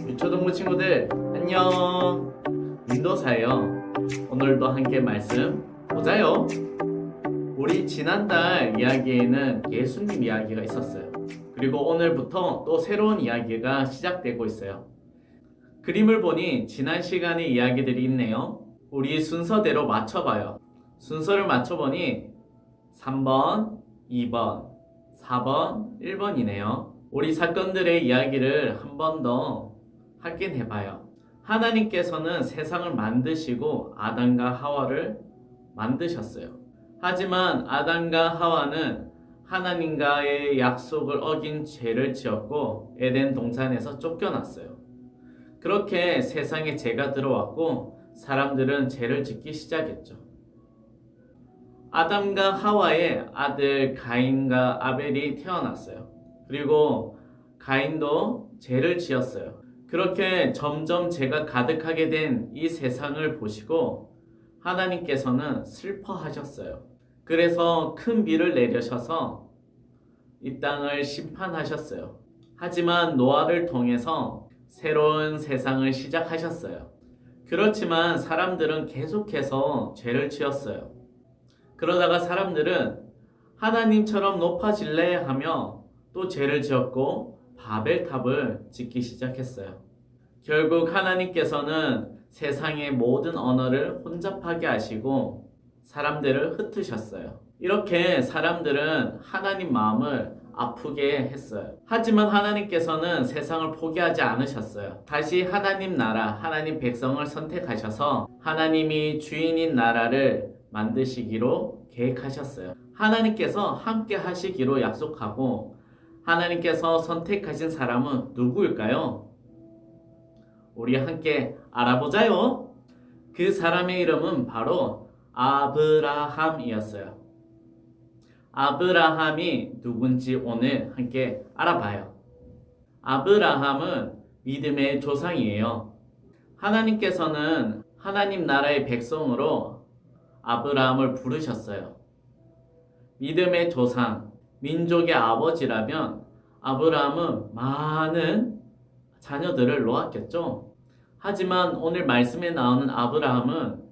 유초동부 친구들 안녕. 민도사예요. 오늘도 함께 말씀 보자요. 우리 지난달 이야기에는 예수님 이야기가 있었어요. 그리고 오늘부터 또 새로운 이야기가 시작되고 있어요. 그림을 보니 지난 시간의 이야기들이 있네요. 우리 순서대로 맞춰봐요. 순서를 맞춰보니 3번, 2번, 4번, 1번이네요. 우리 사건들의 이야기를 한 번 더 확인해봐요. 하나님께서는 세상을 만드시고 아담과 하와를 만드셨어요. 하지만 아담과 하와는 하나님과의 약속을 어긴 죄를 지었고 에덴 동산에서 쫓겨났어요. 그렇게 세상에 죄가 들어왔고 사람들은 죄를 짓기 시작했죠. 아담과 하와의 아들 가인과 아벨이 태어났어요. 그리고 가인도 죄를 지었어요. 그렇게 점점 죄가 가득하게 된 이 세상을 보시고 하나님께서는 슬퍼하셨어요. 그래서 큰 비를 내리셔서 이 땅을 심판하셨어요. 하지만 노아를 통해서 새로운 세상을 시작하셨어요. 그렇지만 사람들은 계속해서 죄를 지었어요. 그러다가 사람들은 하나님처럼 높아질래 하며 또 죄를 지었고 바벨탑을 짓기 시작했어요. 결국 하나님께서는 세상의 모든 언어를 혼잡하게 하시고 사람들을 흩으셨어요. 이렇게 사람들은 하나님 마음을 아프게 했어요. 하지만 하나님께서는 세상을 포기하지 않으셨어요. 다시 하나님 나라, 하나님 백성을 선택하셔서 하나님이 주인인 나라를 만드시기로 계획하셨어요. 하나님께서 함께 하시기로 약속하고 하나님께서 선택하신 사람은 누구일까요? 우리 함께 알아보자요. 그 사람의 이름은 바로 아브라함이었어요. 아브라함이 누군지 오늘 함께 알아봐요. 아브라함은 믿음의 조상이에요. 하나님께서는 하나님 나라의 백성으로 아브라함을 부르셨어요. 믿음의 조상, 민족의 아버지라면 아브라함은 많은 자녀들을 놓았겠죠. 하지만 오늘 말씀에 나오는 아브라함은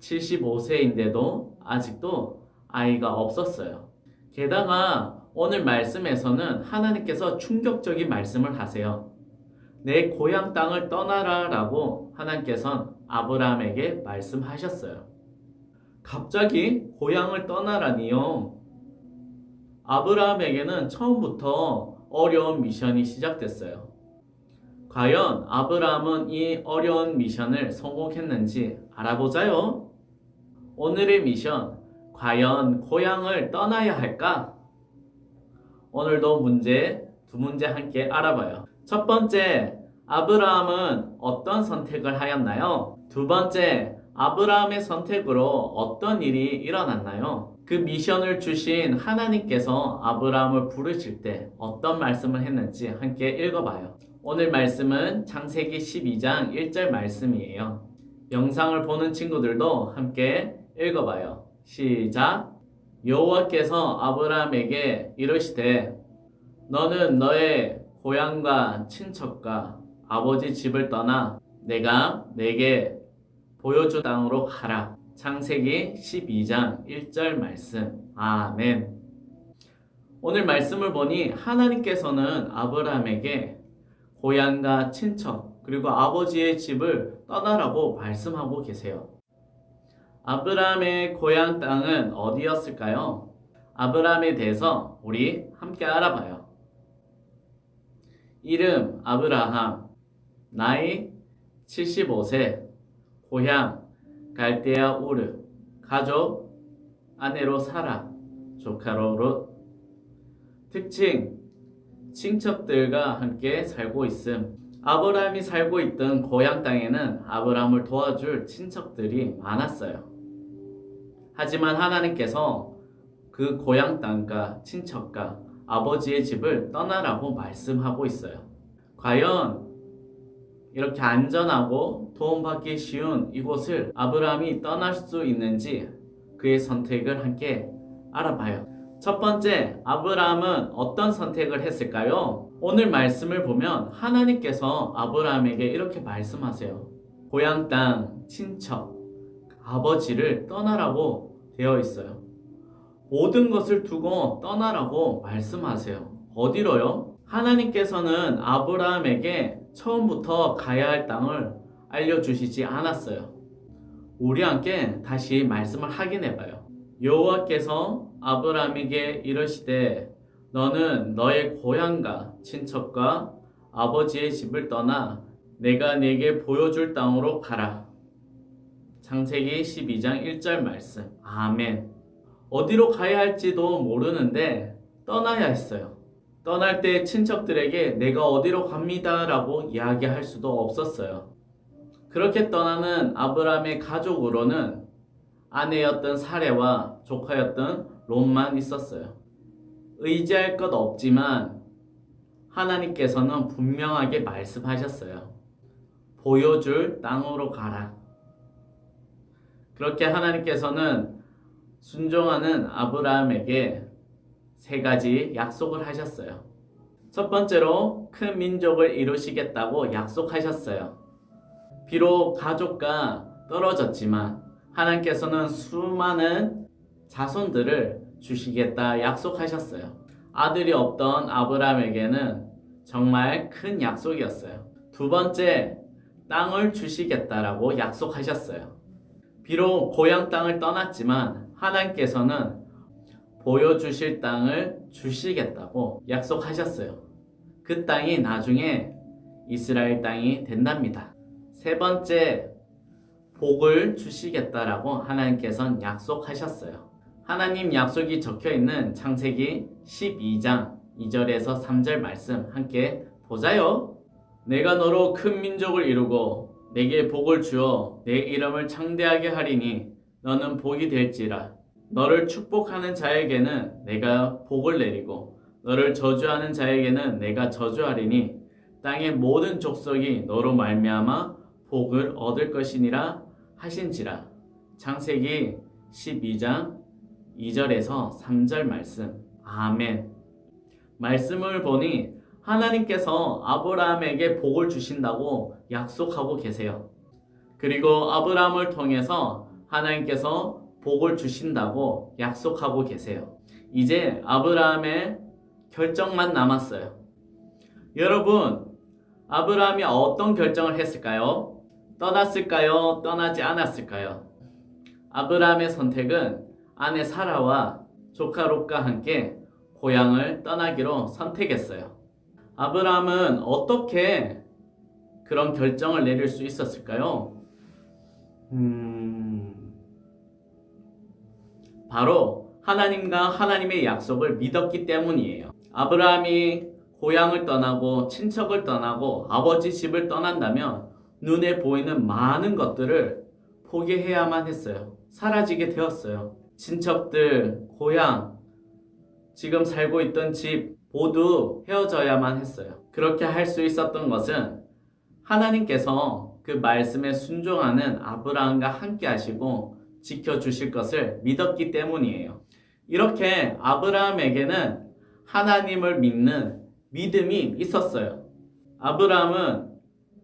75세인데도 아직도 아이가 없었어요. 게다가 오늘 말씀에서는 하나님께서 충격적인 말씀을 하세요. 내 고향 땅을 떠나라 라고 하나님께서는 아브라함에게 말씀하셨어요. 갑자기 고향을 떠나라니요. 아브라함에게는 처음부터 어려운 미션이 시작됐어요. 과연 아브라함은 이 어려운 미션을 성공했는지 알아보자요. 오늘의 미션, 과연 고향을 떠나야 할까? 오늘도 두 문제 함께 알아봐요. 첫 번째, 아브라함은 어떤 선택을 하였나요? 두 번째, 아브라함의 선택으로 어떤 일이 일어났나요? 그 미션을 주신 하나님께서 아브라함을 부르실 때 어떤 말씀을 했는지 함께 읽어봐요. 오늘 말씀은 창세기 12장 1절 말씀이에요. 영상을 보는 친구들도 함께 읽어봐요. 시작. 여호와께서 아브라함에게 이르시되 너는 너의 고향과 친척과 아버지 집을 떠나 내가 내게 보여준 땅으로 가라. 창세기 12장 1절 말씀. 아멘. 오늘 말씀을 보니 하나님께서는 아브라함에게 고향과 친척 그리고 아버지의 집을 떠나라고 말씀하고 계세요. 아브라함의 고향 땅은 어디였을까요? 아브라함에 대해서 우리 함께 알아봐요. 이름 아브라함, 나이 75세, 고향 갈대아 우르, 가족 아내로 사라, 조카로 롯. 특징 친척들과 함께 살고 있음. 아브라함이 살고 있던 고향 땅에는 아브라함을 도와줄 친척들이 많았어요. 하지만 하나님께서 그 고향 땅과 친척과 아버지의 집을 떠나라고 말씀하고 있어요. 과연 이렇게 안전하고 도움받기 쉬운 이곳을 아브라함이 떠날 수 있는지 그의 선택을 함께 알아봐요. 첫 번째, 아브라함은 어떤 선택을 했을까요? 오늘 말씀을 보면 하나님께서 아브라함에게 이렇게 말씀하세요. 고향 땅, 친척, 아버지를 떠나라고 되어 있어요. 모든 것을 두고 떠나라고 말씀하세요. 어디로요? 하나님께서는 아브라함에게 처음부터 가야 할 땅을 알려주시지 않았어요. 우리 함께 다시 말씀을 확인해봐요. 여호와께서 아브라함에게 이르시되 너는 너의 고향과 친척과 아버지의 집을 떠나 내가 네게 보여줄 땅으로 가라. 창세기 12장 1절 말씀. 아멘. 어디로 가야 할지도 모르는데 떠나야 했어요. 떠날 때 친척들에게 내가 어디로 갑니다 라고 이야기할 수도 없었어요. 그렇게 떠나는 아브라함의 가족으로는 아내였던 사레와 조카였던 롯만 있었어요. 의지할 것 없지만 하나님께서는 분명하게 말씀하셨어요. 보여줄 땅으로 가라. 그렇게 하나님께서는 순종하는 아브라함에게 세 가지 약속을 하셨어요. 첫 번째로 큰 민족을 이루시겠다고 약속하셨어요. 비록 가족과 떨어졌지만 하나님께서는 수많은 자손들을 주시겠다 약속하셨어요. 아들이 없던 아브라함에게는 정말 큰 약속이었어요. 두 번째, 땅을 주시겠다라고 약속하셨어요. 비록 고향 땅을 떠났지만 하나님께서는 보여주실 땅을 주시겠다고 약속하셨어요. 그 땅이 나중에 이스라엘 땅이 된답니다. 세 번째, 복을 주시겠다라고 하나님께서는 약속하셨어요. 하나님 약속이 적혀있는 창세기 12장 2절에서 3절 말씀 함께 보자요. 내가 너로 큰 민족을 이루고 내게 복을 주어 내 이름을 창대하게 하리니 너는 복이 될지라. 너를 축복하는 자에게는 내가 복을 내리고 너를 저주하는 자에게는 내가 저주하리니 땅의 모든 족속이 너로 말미암아 복을 얻을 것이니라 하신지라. 창세기 12장 2절에서 3절 말씀. 아멘. 말씀을 보니 하나님께서 아브라함에게 복을 주신다고 약속하고 계세요. 그리고 아브라함을 통해서 하나님께서 복을 주신다고 약속하고 계세요. 이제 아브라함의 결정만 남았어요. 여러분, 아브라함이 어떤 결정을 했을까요? 떠났을까요? 떠나지 않았을까요? 아브라함의 선택은 아내 사라와 조카 롯과 함께 고향을 떠나기로 선택했어요. 아브라함은 어떻게 그런 결정을 내릴 수 있었을까요? 바로 하나님과 하나님의 약속을 믿었기 때문이에요. 아브라함이 고향을 떠나고 친척을 떠나고 아버지 집을 떠난다면 눈에 보이는 많은 것들을 포기해야만 했어요. 사라지게 되었어요. 친척들, 고향, 지금 살고 있던 집 모두 헤어져야만 했어요. 그렇게 할 수 있었던 것은 하나님께서 그 말씀에 순종하는 아브라함과 함께 하시고 지켜주실 것을 믿었기 때문이에요. 이렇게 아브라함에게는 하나님을 믿는 믿음이 있었어요. 아브라함은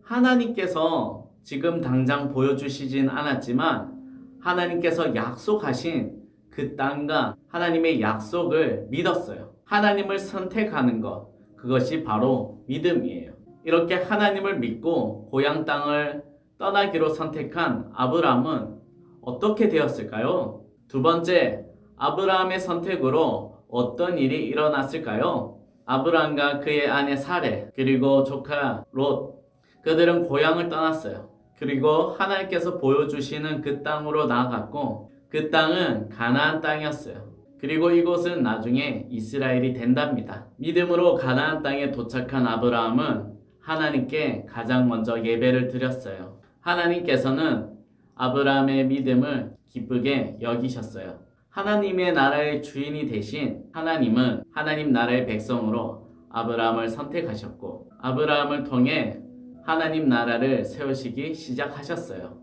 하나님께서 지금 당장 보여주시진 않았지만 하나님께서 약속하신 그 땅과 하나님의 약속을 믿었어요. 하나님을 선택하는 것, 그것이 바로 믿음이에요. 이렇게 하나님을 믿고 고향 땅을 떠나기로 선택한 아브라함은 어떻게 되었을까요? 두 번째, 아브라함의 선택으로 어떤 일이 일어났을까요? 아브라함과 그의 아내 사레 그리고 조카 롯, 그들은 고향을 떠났어요. 그리고 하나님께서 보여주시는 그 땅으로 나아갔고 그 땅은 가나안 땅이었어요. 그리고 이곳은 나중에 이스라엘이 된답니다. 믿음으로 가나안 땅에 도착한 아브라함은 하나님께 가장 먼저 예배를 드렸어요. 하나님께서는 아브라함의 믿음을 기쁘게 여기셨어요. 하나님의 나라의 주인이 되신 하나님은 하나님 나라의 백성으로 아브라함을 선택하셨고 아브라함을 통해 하나님 나라를 세우시기 시작하셨어요.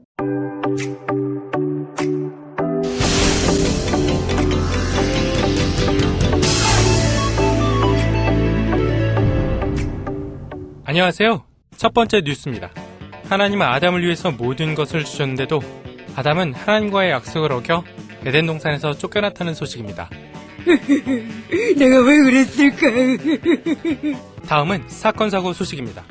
안녕하세요. 첫 번째 뉴스입니다. 하나님은 아담을 위해서 모든 것을 주셨는데도 아담은 하나님과의 약속을 어겨 에덴 동산에서 쫓겨났다는 소식입니다. 내가 왜 그랬을까? 다음은 사건 사고 소식입니다.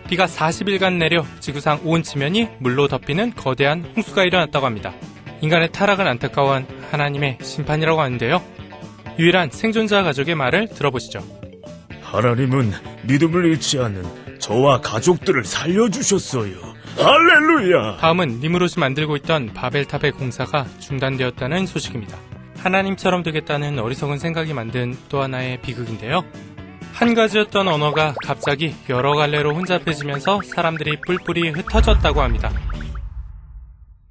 비가 40일간 내려 지구상 온 지면이 물로 덮이는 거대한 홍수가 일어났다고 합니다. 인간의 타락을 안타까워한 하나님의 심판이라고 하는데요. 유일한 생존자 가족의 말을 들어보시죠. 하나님은 믿음을 잃지 않는 저와 가족들을 살려주셨어요. 할렐루야! 다음은 니무롯이 만들고 있던 바벨탑의 공사가 중단되었다는 소식입니다. 하나님처럼 되겠다는 어리석은 생각이 만든 또 하나의 비극인데요. 한 가지였던 언어가 갑자기 여러 갈래로 혼잡해지면서 사람들이 뿔뿔이 흩어졌다고 합니다.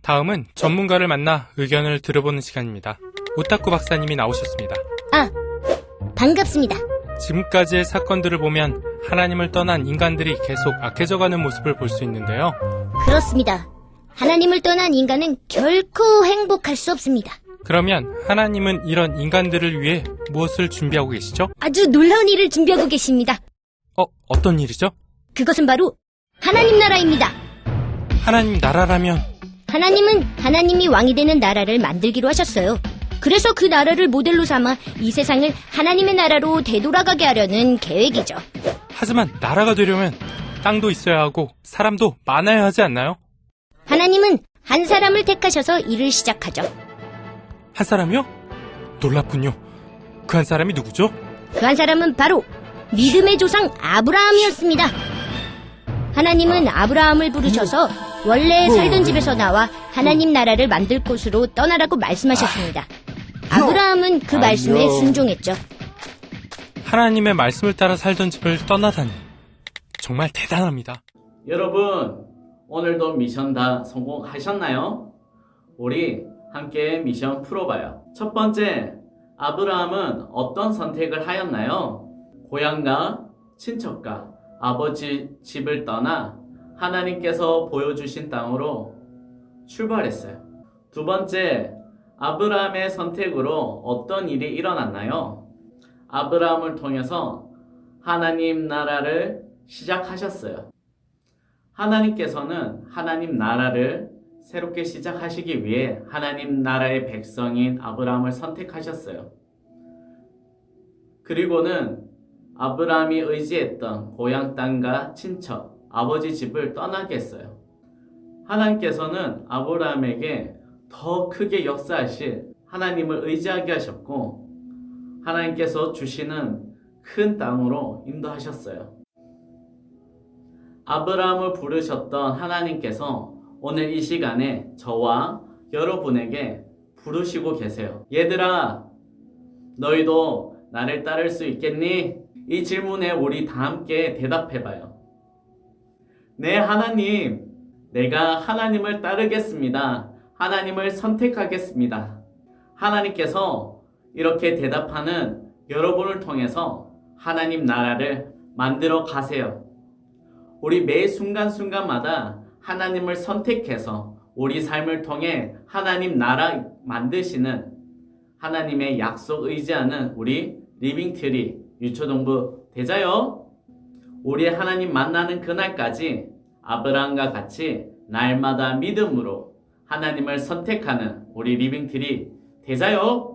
다음은 전문가를 만나 의견을 들어보는 시간입니다. 오타쿠 박사님이 나오셨습니다. 반갑습니다. 지금까지의 사건들을 보면 하나님을 떠난 인간들이 계속 악해져가는 모습을 볼 수 있는데요. 그렇습니다. 하나님을 떠난 인간은 결코 행복할 수 없습니다. 그러면 하나님은 이런 인간들을 위해 무엇을 준비하고 계시죠? 아주 놀라운 일을 준비하고 계십니다. 어떤 일이죠? 그것은 바로 하나님 나라입니다. 하나님 나라라면 하나님은 하나님이 왕이 되는 나라를 만들기로 하셨어요. 그래서 그 나라를 모델로 삼아 이 세상을 하나님의 나라로 되돌아가게 하려는 계획이죠. 하지만 나라가 되려면 땅도 있어야 하고 사람도 많아야 하지 않나요? 하나님은 한 사람을 택하셔서 일을 시작하죠. 한 사람이요? 놀랍군요. 그 한 사람이 누구죠? 그 한 사람은 바로 믿음의 조상 아브라함이었습니다. 하나님은 아브라함을 부르셔서 원래 살던 집에서 나와 하나님 나라를 만들 곳으로 떠나라고 말씀하셨습니다. 아브라함은 그 말씀에 순종했죠. 하나님의 말씀을 따라 살던 집을 떠나다니 정말 대단합니다. 여러분, 오늘도 미션 다 성공하셨나요? 우리 함께 미션 풀어봐요. 첫 번째, 아브라함은 어떤 선택을 하였나요? 고향과 친척과 아버지 집을 떠나 하나님께서 보여주신 땅으로 출발했어요. 두 번째, 아브라함의 선택으로 어떤 일이 일어났나요? 아브라함을 통해서 하나님 나라를 시작하셨어요. 하나님께서는 하나님 나라를 새롭게 시작하시기 위해 하나님 나라의 백성인 아브라함을 선택하셨어요. 그리고는 아브라함이 의지했던 고향 땅과 친척, 아버지 집을 떠나게 했어요. 하나님께서는 아브라함에게 더 크게 역사하실 하나님을 의지하게 하셨고 하나님께서 주시는 큰 땅으로 인도하셨어요. 아브라함을 부르셨던 하나님께서 오늘 이 시간에 저와 여러분에게 부르시고 계세요. 얘들아, 너희도 나를 따를 수 있겠니? 이 질문에 우리 다 함께 대답해봐요. 네, 하나님. 내가 하나님을 따르겠습니다. 하나님을 선택하겠습니다. 하나님께서 이렇게 대답하는 여러분을 통해서 하나님 나라를 만들어 가세요. 우리 매 순간순간마다 하나님을 선택해서 우리 삶을 통해 하나님 나라 만드시는 하나님의 약속 의지하는 우리 리빙트리 유초동부 되자요. 우리 하나님 만나는 그날까지 아브라함과 같이 날마다 믿음으로 하나님을 선택하는 우리 리빙트리 되자요.